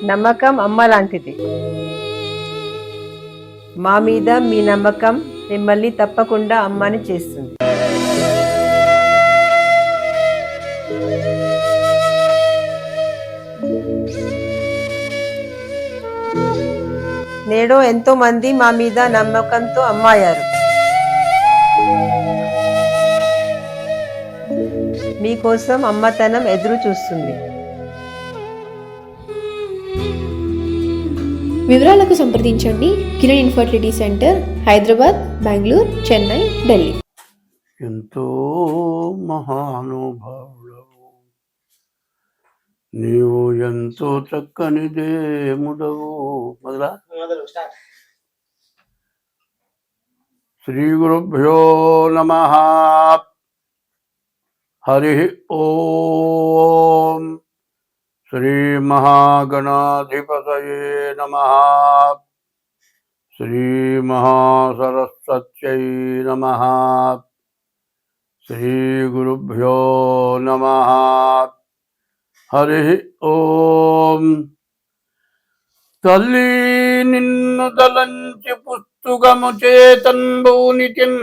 నమ్మకం అమ్మ లాంటిది. మా మీద మీ నమ్మకం మిమ్మల్ని తప్పకుండా అమ్మని చేస్తుంది. నేడు ఎంతో మంది మా మీద నమ్మకంతో అమ్మాయారు. మీకోసం అమ్మతనం ఎదురు చూస్తుంది. వివరాలకు సంప్రదించండి. Kiran infertility centre, Hyderabad, Bengaluru, Chennai, Delhi. ఎంతో మహానుభావుడవు నీవు, ఎంతో చక్కని దేవుడవు. మొదలా శ్రీ గురుభ్యో నమః. హరి ఓం. శ్రీ మహాగణాధిపతయే నమః. శ్రీ మహాసరస్వత్యై నమః. శ్రీ గురుభ్యో నమః. హరి ఓం. తల్లి నిన్ను దలంచి పుస్తుగము చేతంబూనితిన్,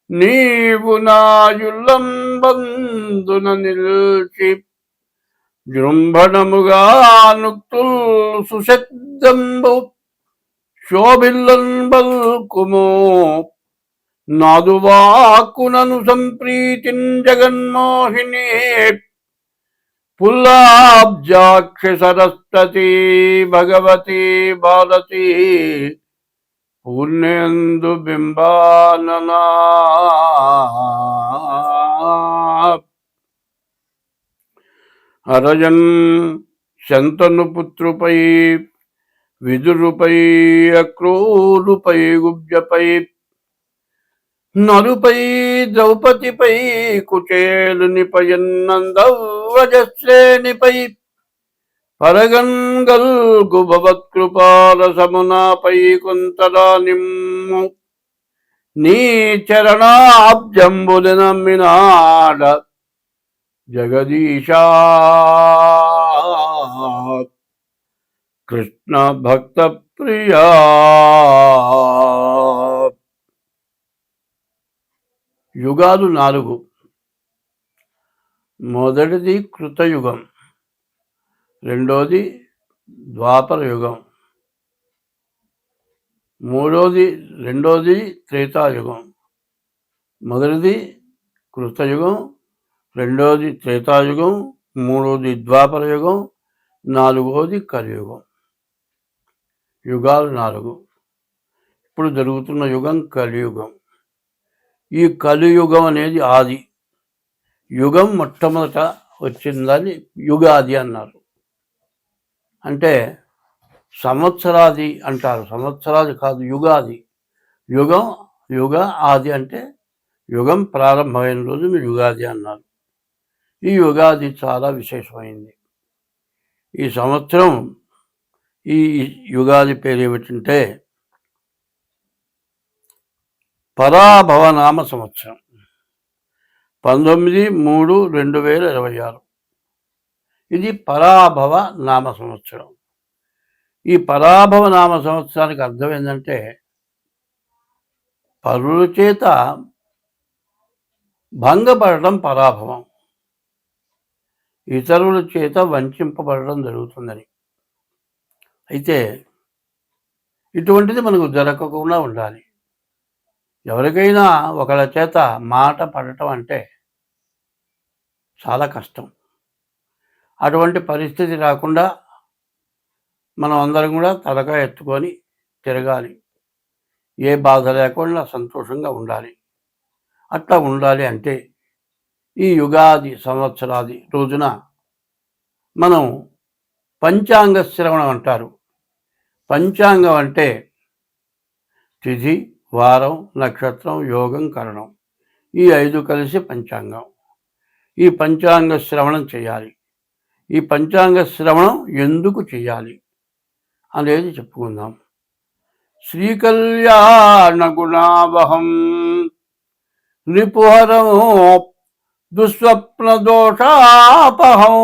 నీవు నాయుల్లంబందున నిల్చి జృంభణముగా నుక్తుల్ సుశబ్దంబు శోభిల్లన్ బల్కుమో నాదువాకునను సంప్రీతిన్ జగన్మోహిని పుల్లాబ్జాక్షి సరస్వతి భగవతి భారతి పూర్ణేందు బింబాననా. అరజన్ శంతను పుత్రుపై విదురుపై అక్రూరుపై గుబ్జపై నరుపై ద్రౌపదిపై కుచేలునిపయన్నందవ్రజశ్రేణిపై పరగంగల్గు భవత్కృపాల సమునాపై కుంతరా నిమ్ము నీ చరణాబ్జంబులు నమ్మినాడ జగదీశా. కృష్ణ భక్త ప్రియా. యుగాలు 4. మొదటిది కృతయుగం, రెండోది ద్వాపర యుగం, రెండోది త్రేతాయుగం. మొదటిది కృతయుగం, రెండోది త్రేతాయుగం, మూడోది ద్వాపర యుగం, నాలుగోది కలియుగం. యుగాలు 4. ఇప్పుడు జరుగుతున్న యుగం కలియుగం. ఈ కలియుగం అనేది ఆది యుగం. మొట్టమొదట వచ్చిందని యుగాది అన్నారు. అంటే సంవత్సరాది అంటారు. సంవత్సరాది కాదు, యుగాది. యుగ ఆది అంటే యుగం ప్రారంభమైన రోజు యుగాది అన్నారు. ఈ యుగాది చాలా విశేషమైంది. ఈ సంవత్సరం, ఈ యుగాది పేరు ఏమిటంటే పరాభవనామ సంవత్సరం. 19/3/2026 ఇది పరాభవ నామ సంవత్సరం. ఈ పరాభవ నామ సంవత్సరానికి అర్థం ఏంటంటే పరుల చేత భంగపడటం పరాభవం, ఇతరుల చేత వంచింపబడడం జరుగుతుందని. అయితే ఇటువంటిది మనకు జరగకుండా ఉండాలి. ఎవరికైనా ఒకళ్ళ చేత మాట పడటం అంటే చాలా కష్టం. అటువంటి పరిస్థితి రాకుండా మనం అందరం కూడా తలగా ఎత్తుకొని తిరగాలి. ఏ బాధ లేకుండా సంతోషంగా ఉండాలి. అట్లా ఉండాలి అంటే ఈ యుగాది సంవత్సరాది రోజున మనం పంచాంగ శ్రవణం అంటారు. పంచాంగం అంటే తిథి, వారం, నక్షత్రం, యోగం, కరణం, ఈ 5 కలిసి పంచాంగం. ఈ పంచాంగ శ్రవణం చేయాలి. ఈ పంచాంగ శ్రవణం ఎందుకు చేయాలి అనేది చెప్పుకుందాం. శ్రీకళ్యాణ గుణావహం రిపుహరం దుస్వప్న దోషాపహం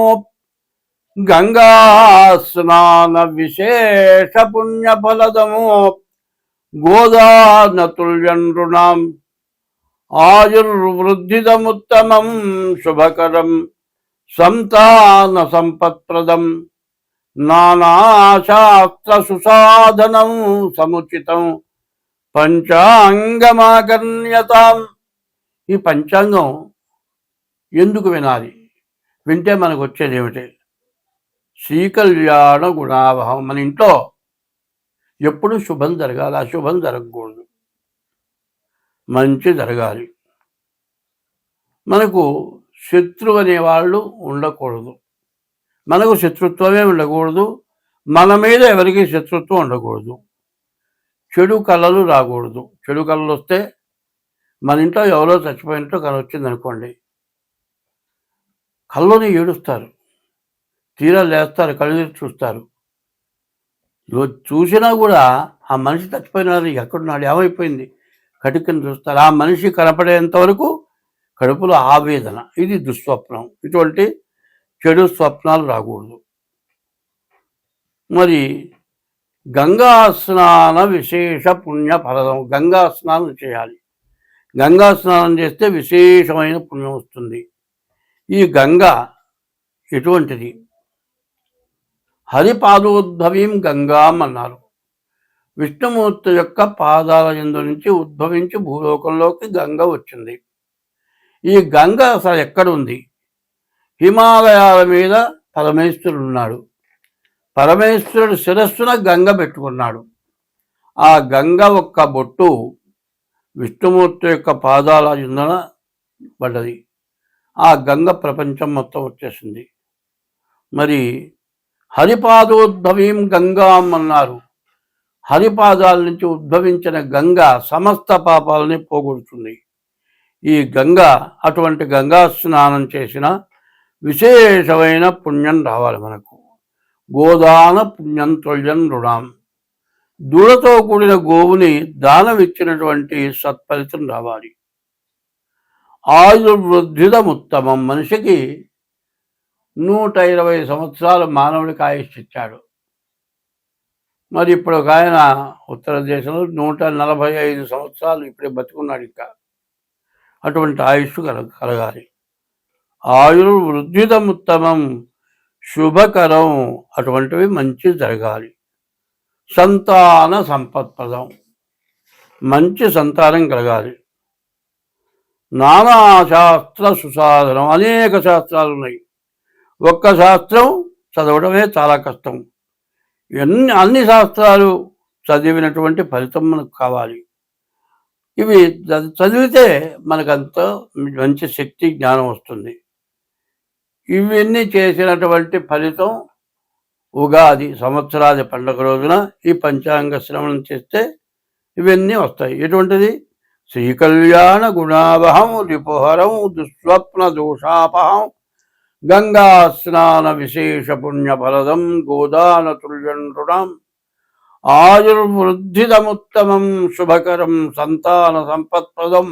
గంగా స్నాన విశేష పుణ్యఫలదము గోదానతుల్యం నృణాం ఆయుర్వృద్ధిదముత్తమం శుభకరం సంతాన సంపత్ప్రదం నానాశాస్త్ర సుసాధనం సముచితం పంచాంగమాకర్ణ్యతాం. ఈ పంచాంగం ఎందుకు వినాలి? వింటే మనకు వచ్చేది ఏమిటి? శ్రీకళ్యాణ గుణావహం. మన ఇంట్లో ఎప్పుడు శుభం జరగాలి, అశుభం జరగకూడదు, మంచి జరగాలి. మనకు శత్రువు అనేవాళ్ళు ఉండకూడదు, మనకు శత్రుత్వమే ఉండకూడదు, మన మీద ఎవరికి శత్రుత్వం ఉండకూడదు, చెడు కళలు రాకూడదు. చెడు కళలు వస్తే మన ఇంట్లో ఎవరో చచ్చిపోయినట్టు కళ వచ్చింది అనుకోండి, కళ్ళని ఏడుస్తారు, తీరా లేస్తారు, కళ్ళు చూస్తారు. చూసినా కూడా ఆ మనిషి చచ్చిపోయినాడు, ఎక్కడున్నాడు, ఏమైపోయింది, కటికని చూస్తారు. ఆ మనిషి కనపడేంత వరకు కడుపులో ఆవేదన. ఇది దుస్వప్నం. ఇటువంటి చెడు స్వప్నాలు రాకూడదు. మరి గంగా స్నాన విశేష పుణ్య ఫలదం. గంగా స్నానం చేయాలి. గంగా స్నానం చేస్తే విశేషమైన పుణ్యం వస్తుంది. ఈ గంగా ఎటువంటిది? హరిపాదోద్భవీం గంగాం అన్నారు. విష్ణుమూర్తి యొక్క పాదాల యందు నుంచి ఉద్భవించి భూలోకంలోకి గంగ వచ్చింది. ఈ గంగ అసలు ఎక్కడుంది? హిమాలయాల మీద పరమేశ్వరుడు ఉన్నాడు. పరమేశ్వరుడు శిరస్సున గంగ పెట్టుకున్నాడు. ఆ గంగ ఒక్క బొట్టు విష్ణుమూర్తి యొక్క పాదాల యందున పడ్డది. ఆ గంగ ప్రపంచం మొత్తం వచ్చేసింది. మరి హరిపాదోద్భవీం గంగాం అన్నారు. హరిపాదాల నుంచి ఉద్భవించిన గంగ సమస్త పాపాలని పోగొడుతుంది. ఈ గంగ, అటువంటి గంగా స్నానం చేసిన విశేషమైన పుణ్యం రావాలి మనకు. గోదాన పుణ్యం తుల్యం నృణాం. దూడతో కూడిన గోవుని దానం ఇచ్చినటువంటి సత్ఫలితం రావాలి. ఆయుర్వృద్ధిదముత్తమం. మనిషికి 120 సంవత్సరాలు మానవుడికి ఆయుష్ ఇచ్చాడు. మరి ఇప్పుడు ఒక ఆయన ఉత్తర దేశంలో 145 సంవత్సరాలు ఇప్పుడే బతుకున్నాడు. ఇంకా అటువంటి ఆయుష్ కలగాలి. ఆయుర్వృద్ధిదముత్తమం శుభకరం. అటువంటివి మంచి జరగాలి. సంతాన సంపత్ప్రదం. మంచి సంతానం కలగాలి. నానా శాస్త్ర సుసాధనం. అనేక శాస్త్రాలు ఉన్నాయి. ఒక్క శాస్త్రం చదవడమే చాలా కష్టం. అన్ని శాస్త్రాలు చదివినటువంటి ఫలితం మనకు కావాలి. ఇవి చదివితే మనకంత మంచి శక్తి, జ్ఞానం వస్తుంది. ఇవన్నీ చేసినటువంటి ఫలితం ఉగాది సంవత్సరాది పండుగ రోజున ఈ పంచాంగ శ్రవణం చేస్తే ఇవన్నీ వస్తాయి. ఎటువంటిది? శ్రీకళ్యాణ గుణావహం రిపుహరం దుస్వప్న దోషాపహం గంగా స్నాన విశేష పుణ్యఫలదం గోదాన తుల్యం నృణాం ఆయుర్వృద్ధిదముత్తమం శుభకరం సంతాన సంపత్ప్రదం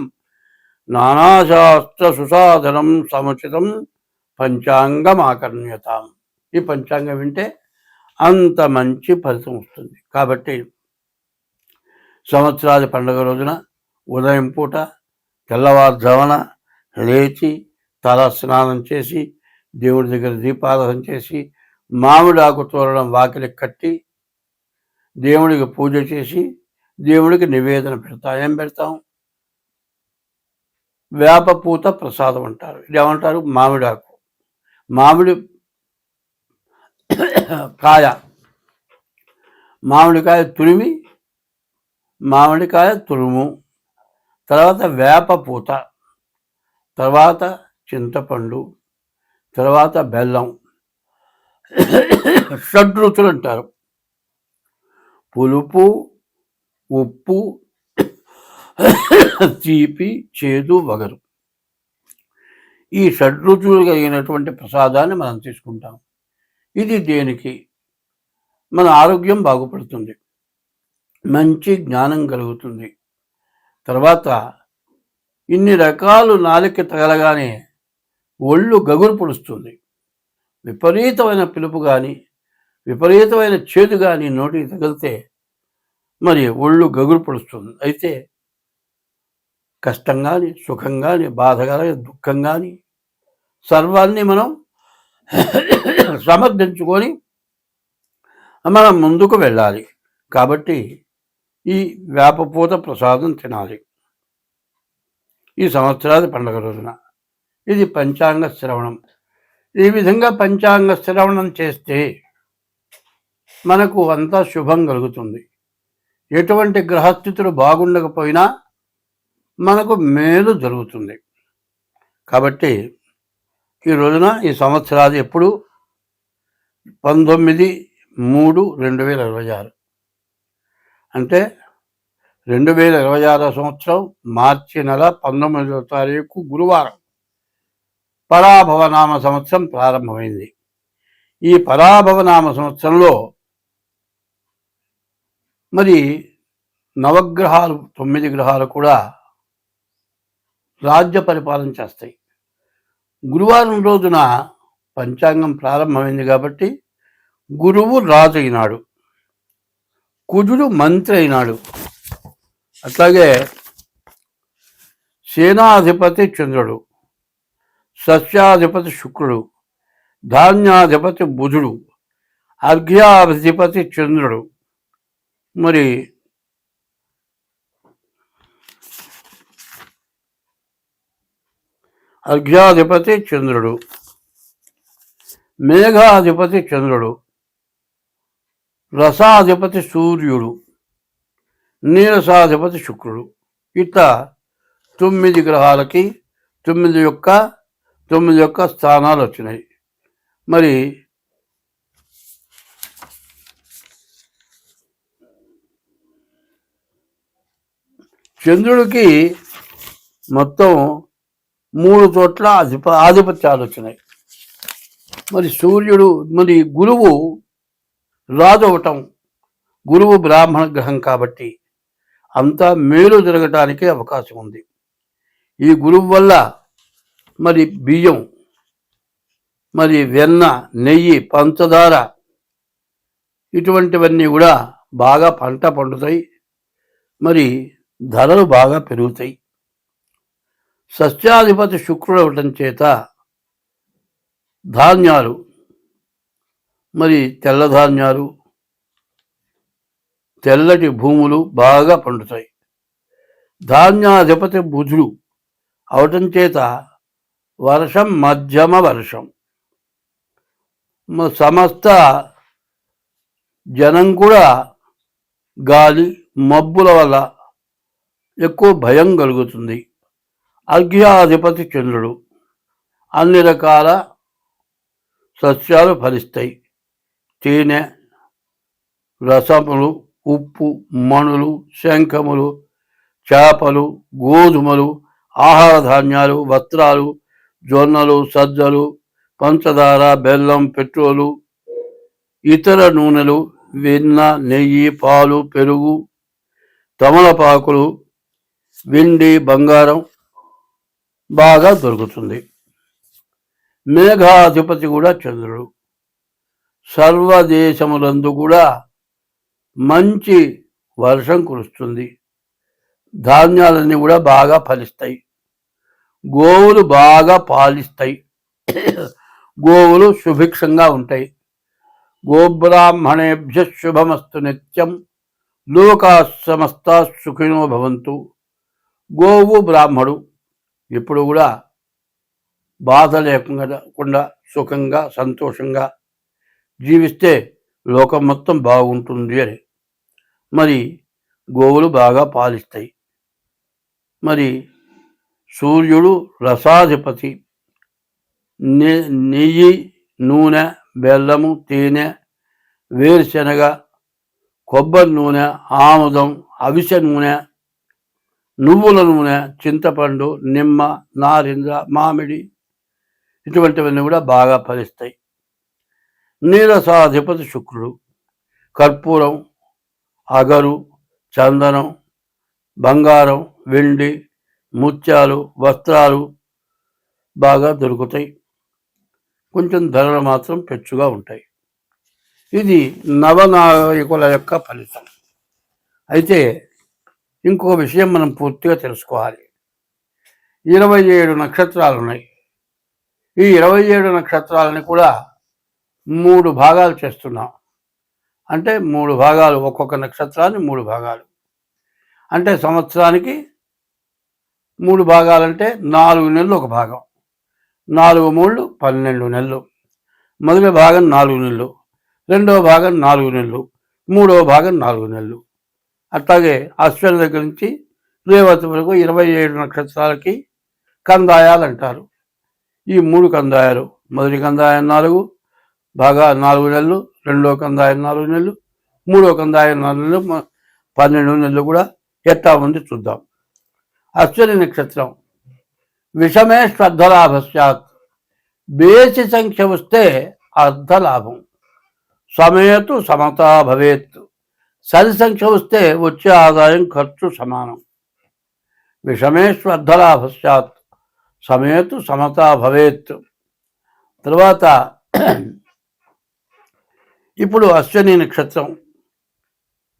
నానాశాస్త్ర సుసాధనం సముచితం పంచాంగమాకర్ణ్యతాం. ఈ పంచాంగం వింటే అంత మంచి ఫలితం వస్తుంది. కాబట్టి సంవత్సరాది పండుగ రోజున ఉదయం పూట తెల్లవారుజామున లేచి తల స్నానం చేసి దేవుడి దగ్గర దీపారాధన చేసి మామిడి ఆకు తోరణం వాకిలికి కట్టి దేవుడికి పూజ చేసి దేవుడికి నివేదన పెడతాం. ఏం పెడతాం? వేపపూత ప్రసాదం అంటారు. ఇది ఏమంటారు? మామిడాకు, మామిడి కాయ, మామిడికాయ తురిమి, మామిడికాయ తురుము, తర్వాత వేపపూత, తర్వాత చింతపండు, తర్వాత బెల్లం, షడ్రుచులు అంటారు. పులుపు, ఉప్పు, తీపి, చేదు, వగరు. ఈ షడ్రుచులు కలిగినటువంటి ప్రసాదాన్ని మనం తీసుకుంటాం. ఇది దేనికి? మన ఆరోగ్యం బాగుపడుతుంది, మంచి జ్ఞానం కలుగుతుంది. తర్వాత ఇన్ని రకాలు నాలుక తగలగానే ఒళ్ళు గగురు పొడుస్తుంది. విపరీతమైన పిలుపు కానీ విపరీతమైన చేదు కానీ నోటికి తగిలితే మరి ఒళ్ళు గగురు పడుస్తుంది. అయితే కష్టం కానీ సుఖం కానీ బాధ కానీ దుఃఖం కానీ సర్వాన్ని మనం సమర్థించుకొని మనం ముందుకు వెళ్ళాలి. కాబట్టి ఈ వేపపూత ప్రసాదం తినాలి ఈ సంవత్సరాది పండుగ రోజున. ఇది పంచాంగ శ్రవణం. ఈ విధంగా పంచాంగ శ్రవణం చేస్తే మనకు అంతా శుభం కలుగుతుంది. ఎటువంటి గ్రహస్థితులు బాగుండకపోయినా మనకు మేలు జరుగుతుంది. కాబట్టి ఈ రోజున ఈ సంవత్సరాది ఎప్పుడు 19/3/2026 అంటే 2026 సంవత్సరం మార్చి నెల 19వ తారీఖు గురువారం పరాభవనామ సంవత్సరం ప్రారంభమైంది. ఈ పరాభవనామ సంవత్సరంలో మరి నవగ్రహాలు 9 గ్రహాలు కూడా రాజ్య పరిపాలన చేస్తాయి. గురువారం రోజున పంచాంగం ప్రారంభమైంది కాబట్టి గురువు రాజు అయినాడు, కుజుడు మంత్రి అయినాడు. అట్లాగే సేనాధిపతి చంద్రుడు, సస్యాధిపతి శుక్రుడు, ధాన్యాధిపతి బుధుడు, అర్ఘ్యాధిపతి చంద్రుడు, మరి అర్ఘ్యాధిపతి చంద్రుడు, మేఘాధిపతి చంద్రుడు, రసాధిపతి సూర్యుడు, నీరసాధిపతి శుక్రుడు. ఇట్లా 9 గ్రహాలకి 9 యొక్క స్థానాలు వచ్చినాయి. మరి చంద్రుడికి మొత్తం 3 చోట్ల ఆధిపత్యాలు వచ్చినాయి. మరి సూర్యుడు మరి గురువు రాజు అవటం, గురువు బ్రాహ్మణ గ్రహం కాబట్టి అంతా మేలు జరగటానికి అవకాశం ఉంది. ఈ గురువు వల్ల మరి బియ్యం, మరి వెన్న, నెయ్యి, పంచదార ఇటువంటివన్నీ కూడా బాగా పంట పండుతాయి. మరి ధరలు బాగా పెరుగుతాయి. సస్యాధిపతి శుక్రుడు అవటం చేత ధాన్యాలు, మరి తెల్ల ధాన్యాలు, తెల్లటి భూములు బాగా పండుతాయి. ధాన్యాధిపతి బుధుడు అవటం చేత వర్షం మధ్యమ వర్షం, సమస్త జనం కూడా గాలి మబ్బుల వల్ల ఎక్కువ భయం కలుగుతుంది. అర్ఘ్యాధిపతి చంద్రుడు, అన్ని రకాల సస్యాలు ఫలిస్తాయి. తేనె, రసములు, ఉప్పు, మణులు, శంఖములు, చేపలు, గోధుమలు, ఆహార ధాన్యాలు, వస్త్రాలు, జొన్నలు, సజ్జలు, పంచదార, బెల్లం, పెట్రోలు, ఇతర నూనెలు, వెన్న, నెయ్యి, పాలు, పెరుగు, తమలపాకులు, వెండి, బంగారం బాగా దొరుకుతుంది. మేఘాధిపతి కూడా చంద్రుడు. సర్వదేశములందు కూడా మంచి వర్షం కురుస్తుంది. ధాన్యాలన్నీ కూడా బాగా ఫలిస్తాయి. గోవులు బాగా పాలిస్తాయి. గోవులు సుభిక్షంగా ఉంటాయి. గోబ్రాహ్మణేభ్య శుభమస్తు నిత్యం, లోకా సమస్తా సుఖినో భవంతు. గోవు బ్రాహ్మడు ఎప్పుడు కూడా బాధ లేకుండా సుఖంగా సంతోషంగా జీవిస్తే లోకం మొత్తం బాగుంటుంది అని. మరి గోవులు బాగా పాలిస్తాయి. మరి సూర్యుడు రసాధిపతి. నెయ్యి, నూనె, బెల్లము, తేనె, వేరుశనగ, కొబ్బరి నూనె, ఆముదం, అవిసె నూనె, నువ్వుల నూనె, చింతపండు, నిమ్మ, నారింజ, మామిడి ఇటువంటివన్నీ కూడా బాగా ఫలిస్తాయి. నీరసాధిపతి శుక్రుడు. కర్పూరం, అగరు, చందనం, బంగారం, వెండి, ముత్యాలు, వస్త్రాలు బాగా దొరుకుతాయి. కొంచెం ధరలు మాత్రం పెచ్చుగా ఉంటాయి. ఇది నవనాయకుల యొక్క ఫలితం. అయితే ఇంకొక విషయం మనం పూర్తిగా తెలుసుకోవాలి. 27 నక్షత్రాలు ఉన్నాయి. ఈ 27 నక్షత్రాలని కూడా 3 భాగాలు చేస్తున్నాం. అంటే 3 భాగాలు, ఒక్కొక్క నక్షత్రాన్ని 3 భాగాలు. అంటే సంవత్సరానికి 3 భాగాలంటే 4 నెలలు ఒక భాగం. 4 3 12 నెలలు. మొదటి భాగం 4 నెలలు, రెండవ భాగం 4 నెలలు, మూడవ భాగం 4 నెలలు. అట్లాగే అశ్విని దగ్గర నుంచి రేవతి వరకు 27 నక్షత్రాలకి కందాయాలు అంటారు. ఈ 3 కందాయాలు, మొదటి కందాయం 4 నెలలు, రెండవ కందాయం 4 నెలలు, మూడవ కందాయం 4 నెలలు, 12 నెలలు కూడా ఎట్టా ఉంది చూద్దాం. అశ్విని నక్షత్రం విషమే శ్రద్ధలాభస్యాత్. బేసి సంఖ్య వస్తే అర్ధలాభం. సమయతు సమతా భవేత్. సరి సంఖ్య వస్తే వచ్చే ఆదాయం ఖర్చు సమానం. విషమే శ్రద్ధలాభస్యాత్ సమయతు సమతా భవేత్. తర్వాత ఇప్పుడు అశ్విని నక్షత్రం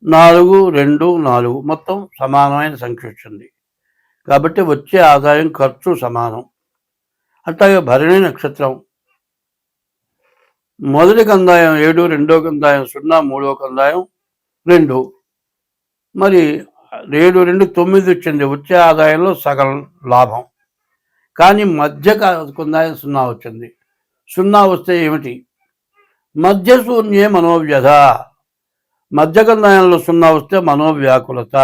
4 2 4 మొత్తం సమానమైన సంఖ్య వచ్చింది కాబట్టి వచ్చే ఆదాయం ఖర్చు సమానం. అట్లాగే భరణి నక్షత్రం మొదటి కందాయం 7, రెండో కందాయం 0, మూడో కందాయం 2. మరి 7 2 9 వచ్చింది. వచ్చే ఆదాయంలో సగం లాభం. కానీ మధ్య కందాయం 0 వచ్చింది. 0 వస్తే ఏమిటి? మధ్య శూన్యే మనోవ్యధ. మధ్య కందాయంలో 0 వస్తే మనోవ్యాకులత.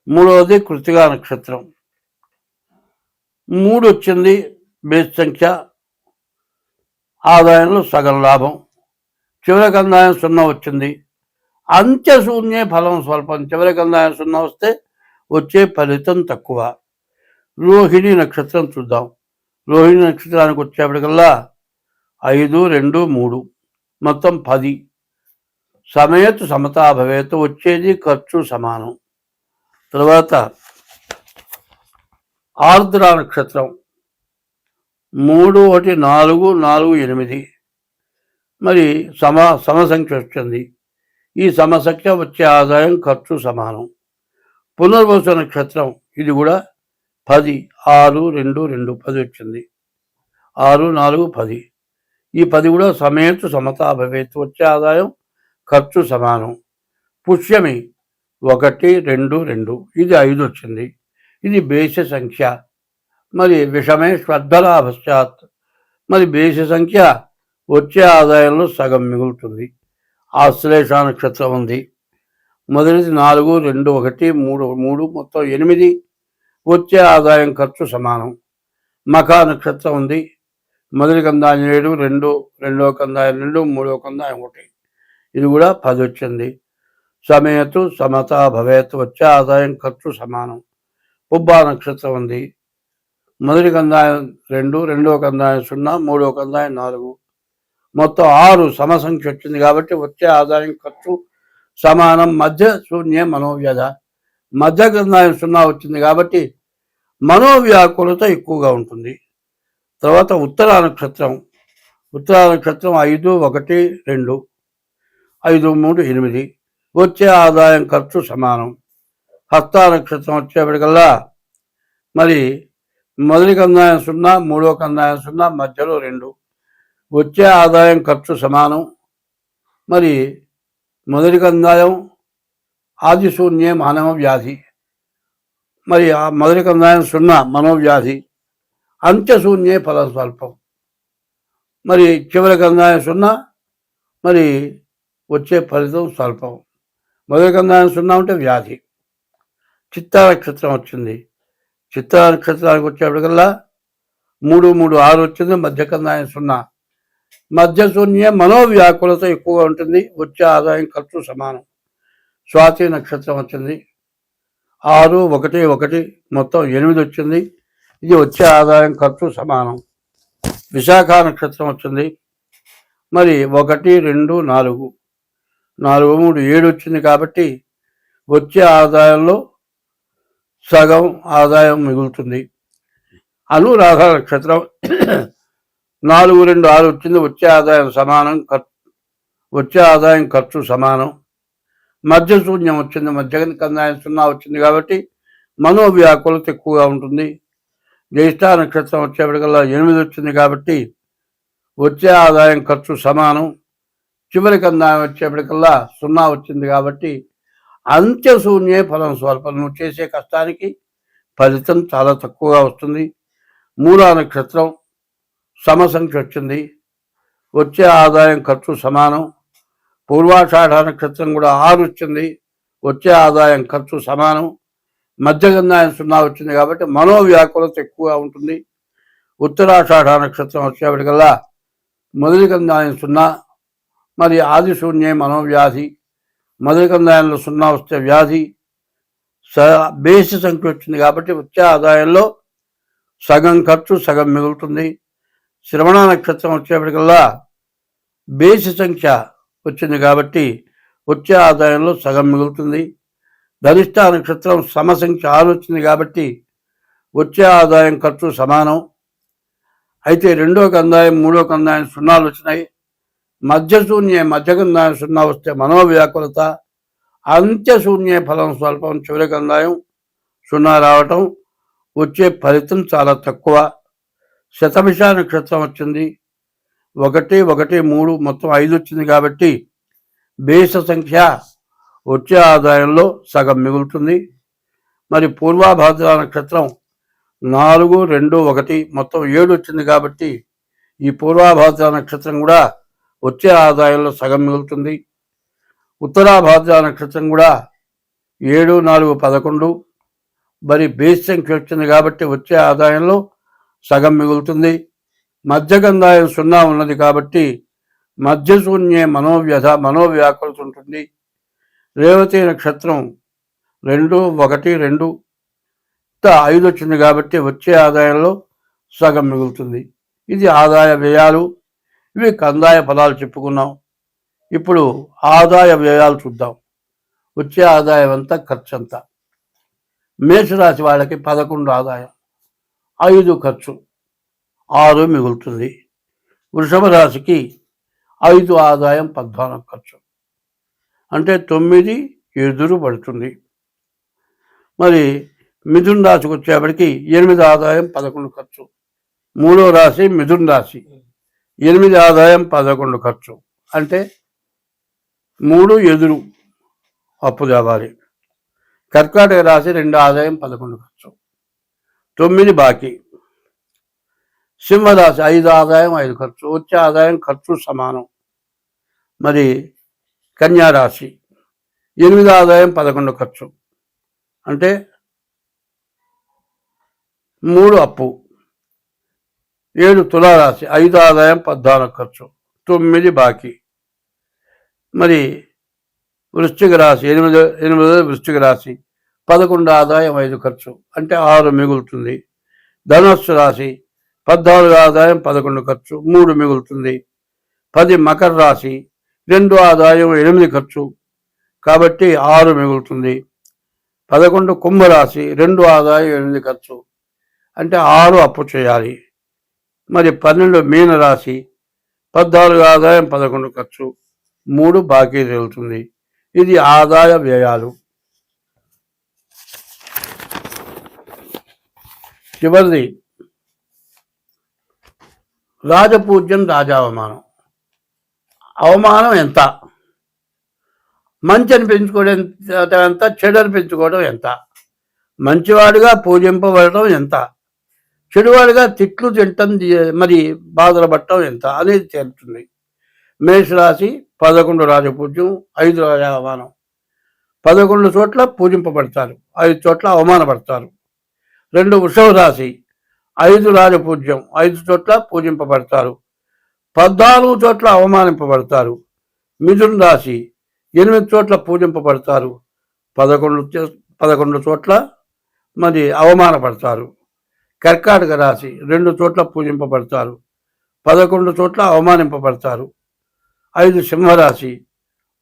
మూడవది కృత్తికా నక్షత్రం 3 వచ్చింది. బేస్ సంఖ్య, ఆదాయంలో సగం లాభం. చివరి కందాయం 0 వచ్చింది. అంత్యశూన్యే ఫలం స్వల్పం. చివరి కందాయం 0 వస్తే వచ్చే ఫలితం తక్కువ. రోహిణి నక్షత్రం చూద్దాం. రోహిణి నక్షత్రానికి వచ్చేప్పటికల్లా 5 2 3 మొత్తం 10. సమయతు సమతా భవేత్. వచ్చేది ఖర్చు సమానం. తర్వాత ఆర్ద్ర నక్షత్రం 3 1 4 4 8. మరి సమసంఖ్య వచ్చింది. ఈ సమసంఖ్య వచ్చే ఆదాయం ఖర్చు సమానం. పునర్వసు నక్షత్రం ఇది కూడా 10 6 2 2 10 వచ్చింది. 6 4 10. ఈ 10 కూడా సమయతు సమతా భవేత్. వచ్చే ఆదాయం ఖర్చు సమానం. పుష్యమి 1 2 2 ఇది 5 వచ్చింది. ఇది బేస సంఖ్య. మరి విషమే శ్రద్ధలాభశ్చాత్. మరి బేస సంఖ్య వచ్చే ఆదాయంలో సగం మిగులుతుంది. ఆశ్లేష నక్షత్రం ఉంది. మొదటిది 4 2 1 3 3 మొత్తం 8. వచ్చే ఆదాయం ఖర్చు సమానం. మఖా నక్షత్రం ఉంది. మొదటి కందాయం 7 2, రెండవ కందాయం 2, మూడవ కందాయం 1. ఇది కూడా 10 వచ్చింది. సమయతు సమతా భవేత్. వచ్చే ఆదాయం ఖర్చు సమానం. పుబ్బా నక్షత్రం ఉంది. మొదటి కందాయం 2, రెండవ కందాయం 0, మూడవ కందాయం 4. మొత్తం 6 సమసంఖ్య వచ్చింది కాబట్టి వచ్చే ఆదాయం ఖర్చు సమానం. మధ్య శూన్య మనోవ్యధ. మధ్య కందాయం 0 వచ్చింది కాబట్టి మనోవ్యాకులత ఎక్కువగా ఉంటుంది. తర్వాత ఉత్తరా నక్షత్రం 5 1 2 5 3 8. వచ్చే ఆదాయం ఖర్చు సమానం. హస్త నక్షత్రం వచ్చేప్పటికల్లా మరి మొదటి కందాయం 0, మూడో కందాయం 0, మధ్యలో 2. వచ్చే ఆదాయం ఖర్చు సమానం. మరి మొదటి కందాయం ఆదిశూన్యే మానవ వ్యాధి. మరి ఆ మొదటి కందాయం 0 మనోవ్యాధి. అంత్యశూన్యే ఫలం స్వల్పం. మరి చివరి కందాయం 0 మరి వచ్చే ఫలితం స్వల్పం. మొదటి కందాయం 0 ఉంటే వ్యాధి. చిత్తా నక్షత్రం వచ్చింది. చిత్తా నక్షత్రానికి వచ్చేప్పటికల్లా 3 3 6 వచ్చింది. మధ్య కందాయం 0. మధ్య శూన్య మనోవ్యాకులత ఎక్కువగా ఉంటుంది. వచ్చే ఆదాయం ఖర్చు సమానం. స్వాతి నక్షత్రం వచ్చింది. 6 1 1 మొత్తం 8 వచ్చింది. ఇది వచ్చే ఆదాయం ఖర్చు సమానం. విశాఖ నక్షత్రం వచ్చింది. మరి 1 2 4 4 3 7 వచ్చింది కాబట్టి వచ్చే ఆదాయంలో సగం ఆదాయం మిగులుతుంది. అనురాధ నక్షత్రం 4 2 6 వచ్చింది. వచ్చే ఆదాయం సమానం, వచ్చే ఆదాయం ఖర్చు సమానం. మధ్య శూన్యం వచ్చింది, మధ్య కందాయం 0 వచ్చింది కాబట్టి మనోవ్యాకులత ఎక్కువగా ఉంటుంది. జ్యేష్ఠ నక్షత్రం వచ్చేప్పటికల్లా 8 వచ్చింది కాబట్టి వచ్చే ఆదాయం ఖర్చు సమానం. చివరి కందాయం వచ్చేప్పటికల్లా 0 వచ్చింది కాబట్టి అంత్యశూన్యే ఫలం స్వల్పం. నువ్వు చేసే కష్టానికి ఫలితం చాలా తక్కువగా వస్తుంది. మూలా నక్షత్రం సమసంఖ్య వచ్చింది, వచ్చే ఆదాయం ఖర్చు సమానం. పూర్వాషాఢ నక్షత్రం కూడా 6 వచ్చింది, వచ్చే ఆదాయం ఖర్చు సమానం. మధ్యగంధాయం 0 వచ్చింది కాబట్టి మనోవ్యాకులత ఎక్కువగా ఉంటుంది. ఉత్తరాషాఢ నక్షత్రం వచ్చేప్పటికల్లా మొదటి కందాయం 0, మరి ఆది శూన్యే మనోవ్యాధి. మొదటి కందాయంలో 0 వస్తే వ్యాధి. బేసి సంఖ్య వచ్చింది కాబట్టి వచ్చే ఆదాయంలో సగం ఖర్చు సగం మిగులుతుంది. శ్రవణ నక్షత్రం వచ్చేప్పటికల్లా బేసి సంఖ్య వచ్చింది కాబట్టి వచ్చే ఆదాయంలో సగం మిగులుతుంది. ధనిష్ట నక్షత్రం సమసంఖ్య 6 వచ్చింది కాబట్టి వచ్చే ఆదాయం ఖర్చు సమానం. అయితే రెండో కందాయం మూడో కందాయం 0 వచ్చినాయి. మధ్యశూన్యే మధ్యకందాయం 0 వస్తే మనోవ్యాకులత. అంత్యశూన్యే ఫలం స్వల్పం. చివరి కందాయం 0 రావటం, వచ్చే ఫలితం చాలా తక్కువ. శతభిష నక్షత్రం వచ్చింది, 1 1 3 మొత్తం 5 వచ్చింది కాబట్టి బేస సంఖ్య వచ్చే ఆదాయంలో సగం మిగులుతుంది. మరి పూర్వాభాద్ర నక్షత్రం 4 2 1 మొత్తం 7 వచ్చింది కాబట్టి ఈ పూర్వాభాద్ర నక్షత్రం కూడా వచ్చే ఆదాయంలో సగం మిగులుతుంది. ఉత్తరాభాద్ర నక్షత్రం కూడా 7 4 11 మరి బేస్ సంఖ్య వచ్చింది కాబట్టి వచ్చే ఆదాయంలో సగం మిగులుతుంది. మధ్యగంధాయం 0 ఉన్నది కాబట్టి మధ్యశూన్యే మనోవ్యాకులత ఉంటుంది. రేవతి నక్షత్రం 2 1 2 5 వచ్చింది కాబట్టి వచ్చే ఆదాయంలో సగం మిగులుతుంది. ఇది ఆదాయ వ్యయాలు. ఇవి కందాయ ఫలాలు చెప్పుకున్నాం. ఇప్పుడు ఆదాయ వ్యయాలు చూద్దాం. వచ్చే ఆదాయం అంతా ఖర్చు అంతా. మేషరాశి వాళ్ళకి 11 ఆదాయం, 5 ఖర్చు, 6 మిగులుతుంది. వృషభ రాశికి 5 ఆదాయం, 14 ఖర్చు, అంటే 9 ఎదురు పడుతుంది. మరి మిథున రాశికి వచ్చేప్పటికి 8 ఆదాయం, 11 ఖర్చు. మూడో రాశి మిథున రాశి, 8 ఆదాయం, 11 ఖర్చు, అంటే 3 ఎదురు అప్పు తేవాలి. కర్కాటక రాశి 2 ఆదాయం, 11 ఖర్చు, 9 బాకీ. సింహరాశి 5 ఆదాయం, 5 ఖర్చు, వచ్చే ఆదాయం ఖర్చు సమానం. మరి కన్యారాశి 8 ఆదాయం, 11 ఖర్చు, అంటే 3 అప్పు. 7 తులారాశి 5 ఆదాయం, 14 ఖర్చు, 9 బాకీ. మరి వృశ్చిక రాశి 8 వృశ్చిక రాశి 11 ఆదాయం, 5 ఖర్చు, అంటే 6 మిగులుతుంది. ధనుస్సు రాశి 14 ఆదాయం, 11 ఖర్చు, 3 మిగులుతుంది. 10 మకర రాశి 2 ఆదాయం, 8 ఖర్చు, కాబట్టి 6 మిగులుతుంది. 11 కుంభరాశి 2 ఆదాయం, 8 ఖర్చు, అంటే 6 అప్పు చేయాలి. మరి 12 మీనరాశి 14 ఆదాయం, 11 ఖర్చు, 3 బాకీ తేలుతుంది. ఇది ఆదాయ వ్యయాలు. చివరిది రాజపూజ్యం, రాజావమానం. అవమానం ఎంత? మంచిని పెంచుకోవడం ఎంత? చెడుని పెంచుకోవడం ఎంత? మంచివాడిగా పూజింపబడటం ఎంత? చెడువాడిగా తిట్లు తింటం, మరి బాధలు పట్టడం ఎంత అనేది తేలుతుంది. మేషరాశి 11 రాజపూజ్యం, 5 రాజావమానం. 11 చోట్ల పూజింపబడతారు, 5 చోట్ల అవమానపడతారు. 2 వృషభ రాశి 5 రాజపూజ్యం, 5 చోట్ల పూజింపబడతారు, 14 చోట్ల అవమానింపబడతారు. మిథున రాశి 8 చోట్ల పూజింపబడతారు, 11 చోట్ల మరి అవమానపడతారు. కర్కాటక రాశి 2 చోట్ల పూజింపబడతారు, 11 చోట్ల అవమానింపబడతారు. 5 సింహరాశి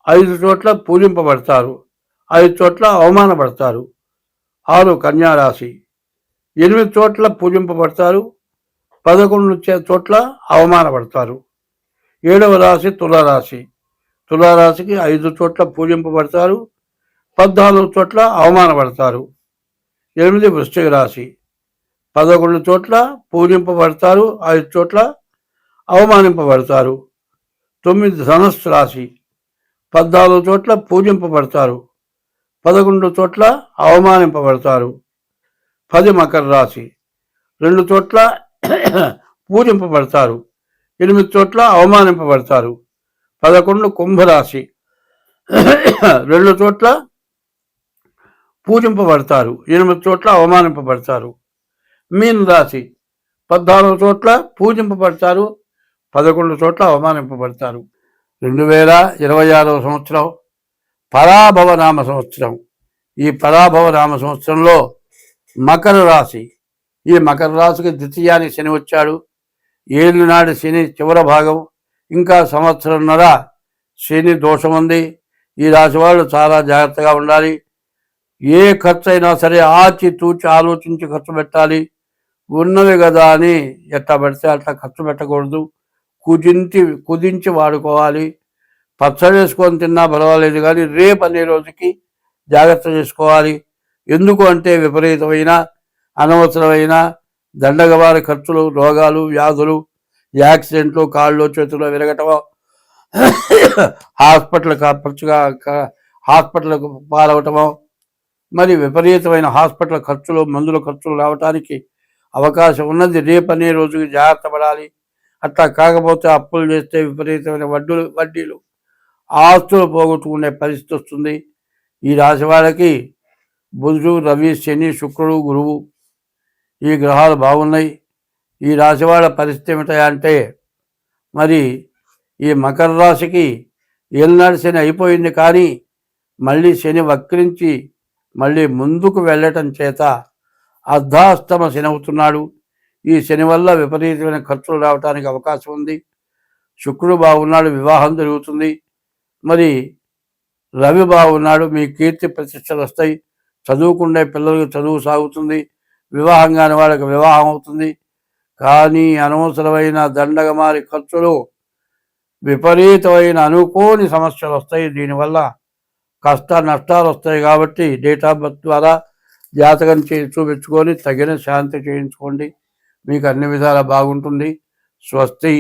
5 చోట్ల పూజింపబడతారు, 5 చోట్ల అవమానపడతారు. 6 కన్యారాశి 8 చోట్ల పూజింపబడతారు, 11 చోట్ల అవమానపడతారు. 7వ రాశి తులారాశి. తులారాశికి 5 చోట్ల పూజింపబడతారు, 14 చోట్ల అవమానపడతారు. 8 వృశ్చిక రాశి. 11 చోట్ల పూజింపబడతారు, 5 చోట్ల అవమానింపబడతారు. 9 ధనుస్సు రాశి. 14 చోట్ల పూజింపబడతారు, 11 చోట్ల అవమానింపబడతారు. 10 మకర రాశి. 2 చోట్ల పూజింపబడతారు, 8 చోట్ల అవమానింపబడతారు. 11 కుంభరాశి. 2 చోట్ల పూజింపబడతారు, 8 చోట్ల అవమానింపబడతారు. మీన రాశి. 14 చోట్ల పూజింపబడతారు, 11 చోట్ల అవమానింపబడతారు. 2026వ సంవత్సరం పరాభవ నామ సంవత్సరం. ఈ పరాభవ నామ సంవత్సరంలో మకర రాశి. ఈ మకర రాశికి ద్వితీయానికి శని వచ్చాడు. ఏలినాడు శని చివరి భాగం, ఇంకా సంవత్సరంన్నర శని దోషం ఉంది. ఈ రాశి వాళ్ళు చాలా జాగ్రత్తగా ఉండాలి. ఏ ఖర్చు అయినా సరే ఆచి తూచి ఆలోచించి ఖర్చు పెట్టాలి. ఉన్నవి కదా అని ఎట్లా పడితే అట్లా ఖర్చు పెట్టకూడదు. కుదించి వాడుకోవాలి. పచ్చడి వేసుకొని తిన్నా పర్వాలేదు, కానీ రేపు అనే రోజుకి జాగ్రత్త చేసుకోవాలి. ఎందుకు అంటే విపరీతమైన అనవసరమైన దండగవారి ఖర్చులు, రోగాలు, వ్యాధులు, యాక్సిడెంట్లు, కాళ్ళు చేతులు విరగటం, హాస్పిటల్కు పాలవటము, మరి విపరీతమైన హాస్పిటల్ ఖర్చులు, మందుల ఖర్చులు రావటానికి అవకాశం ఉన్నది. రేపు అనే రోజుకి జాగ్రత్త పడాలి. అట్లా కాకపోతే అప్పులు చేస్తే విపరీతమైన వడ్డీలు, ఆస్తులు పోగొట్టుకునే పరిస్థితి వస్తుంది. ఈ రాశి వాళ్ళకి బుధుడు, రవి, శని, శుక్రుడు, గురువు ఈ గ్రహాలు బాగున్నాయి. ఈ రాశి వాళ్ళ పరిస్థితి ఏమిటంటే, మరి ఈ మకర రాశికి ఏలినాడు శని అయిపోయింది, కానీ మళ్ళీ శని వక్రించి మళ్ళీ ముందుకు వెళ్ళటం చేత అర్ధాష్టమ శని అవుతున్నాడు. ఈ శని వల్ల విపరీతమైన ఖర్చులు రావడానికి అవకాశం ఉంది. శుక్రుడు బాగున్నాడు, వివాహం జరుగుతుంది. మరి రవి బాగున్నాడు, మీ కీర్తి ప్రతిష్టలు వస్తాయి. చదువుకునే పిల్లలకు చదువు సాగుతుంది. వివాహం కాని వాళ్ళకి వివాహం అవుతుంది. కానీ అనవసరమైన దండగమారి ఖర్చులు, విపరీతమైన అనుకోని సమస్యలు వస్తాయి. దీనివల్ల కష్ట నష్టాలు వస్తాయి. కాబట్టి డేట్ ఆఫ్ బర్త్ ద్వారా జాతకం చూపించుకొని తగిన శాంతి చేయించుకోండి. మీకు అన్ని విధాలా బాగుంటుంది. స్వస్తి.